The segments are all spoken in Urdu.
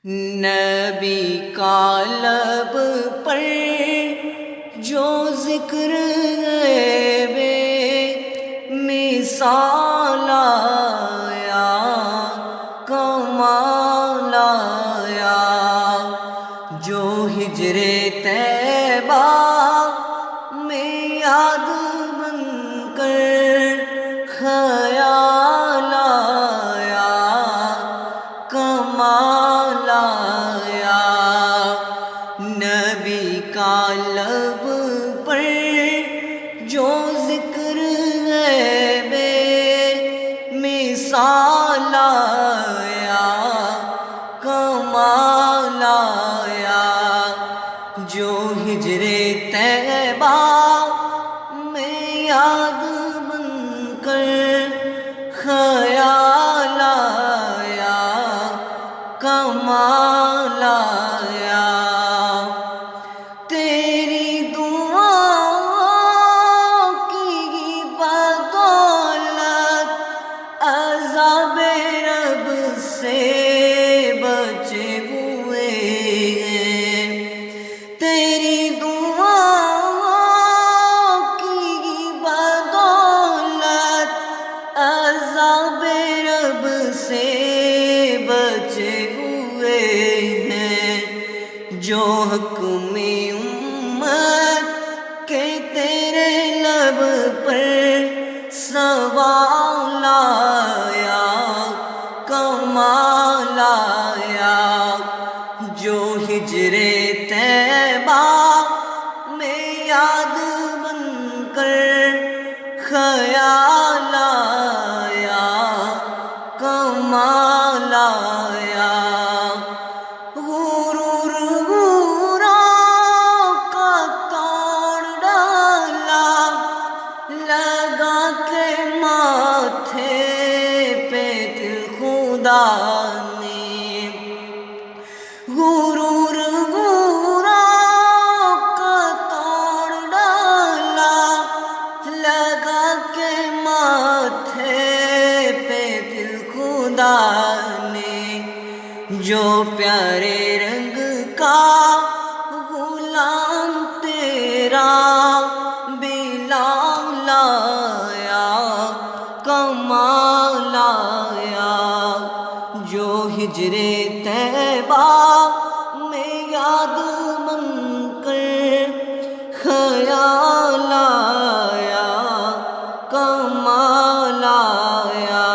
نبی کا لب پر جو ذکر ہے بے مثال آیا، کمال آیا، جو ہجر طیبہ میں یاد بن کر خیال آیا، کمال آیا، نبی کا لب پر جو ذکر ہے بے مثال آیا، کمال آیا، جو ہجر طیبہ میں یاد بن کر خیال آیا، کمال آیا، تیری دعا کی بدولت عذاب رب سے بچے ہوئے ہیں، تیری دعا کی بدولت عذاب رب سے بچے ہوئے ہیں، جو حکم امت کے تیرے لب پر سوال آیا، کمال آیا، جو ہجر طیبہ میں یاد بن کر خیال آیا، کمال آیا، غرور غورا کا توڑ ڈالا، لگا کے ماتھے پہ دل خدا نے، غرور غورا کا توڑ ڈالا، لگا کے ماتھے پہ دل خدا نے، جو پیارے رنگ کا غلام تیرا بلال آیا، کمال آیا، جو ہجر طیبہ میں یاد بن کر خیال آیا، کمال آیا،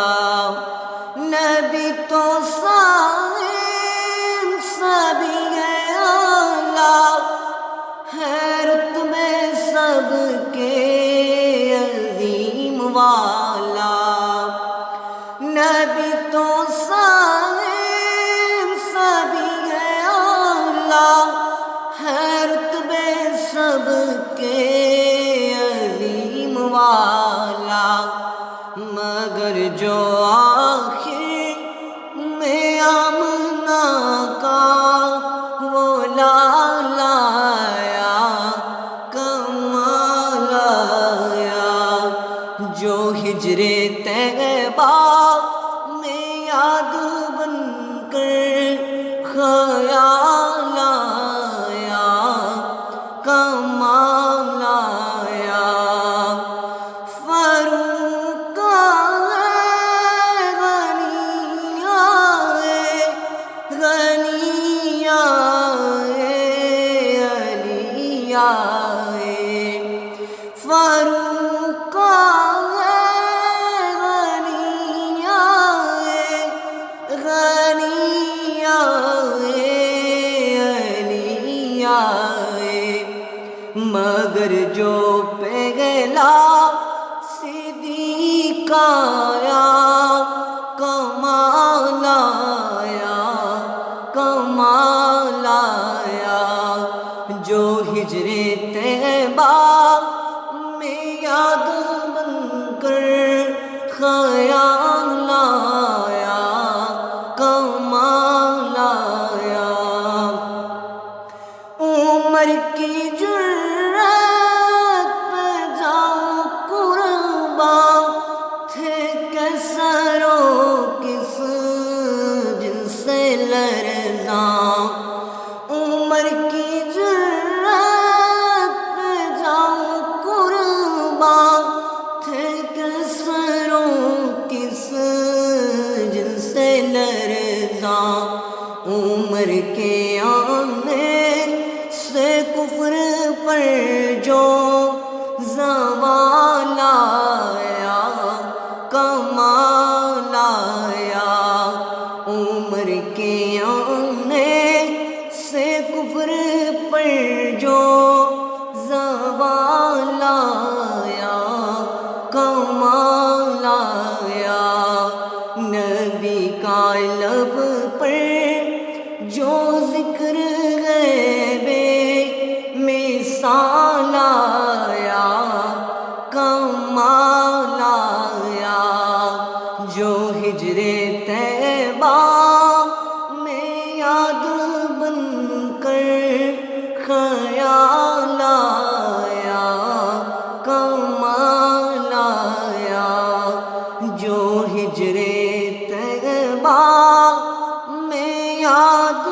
نبی تو سبھی ہے اعلیٰ، ہے رتبے سب کے عظیم والا، نبی تو سبھی ہے اعلیٰ، ہے رتبے سب کے عظیم والا، مگر جو آخر میں آمنہ کا وہ لال آیا، کمال آیا، جو ہجر طیبہ میں یاد بن کر خیال آیا، کمال آیا، فاروق غنی آئے، غنی آئے، علی آئے، فاروق غنی آئے، غنی آئے، علی آئے، مگر جو پہلا صدیق آیا، کمال آیا، کمال آیا، جو ہجر طیبہ میں یاد بن کر خیال آیا، کمال آیا، عمر کی جرات پہ جاؤ قرباں، تھے کیسروں کس جن سے لرزاں عمر کی جرات پہ جاؤں قرباں تھے کسروں کی سجن سے لرزاں عمر کے آنے سے کفر پر جو زوال آیا کمال آیا عمر کے آنے سے کفر پر جو زوال آیا کمال آیا نبی کا لب پر جو ذکر غیب مثال آیا کمال آیا جو ہجر طیبہ میں یاد بن کر خیال آیا کمال آیا جو ہجر طیبہ میں یاد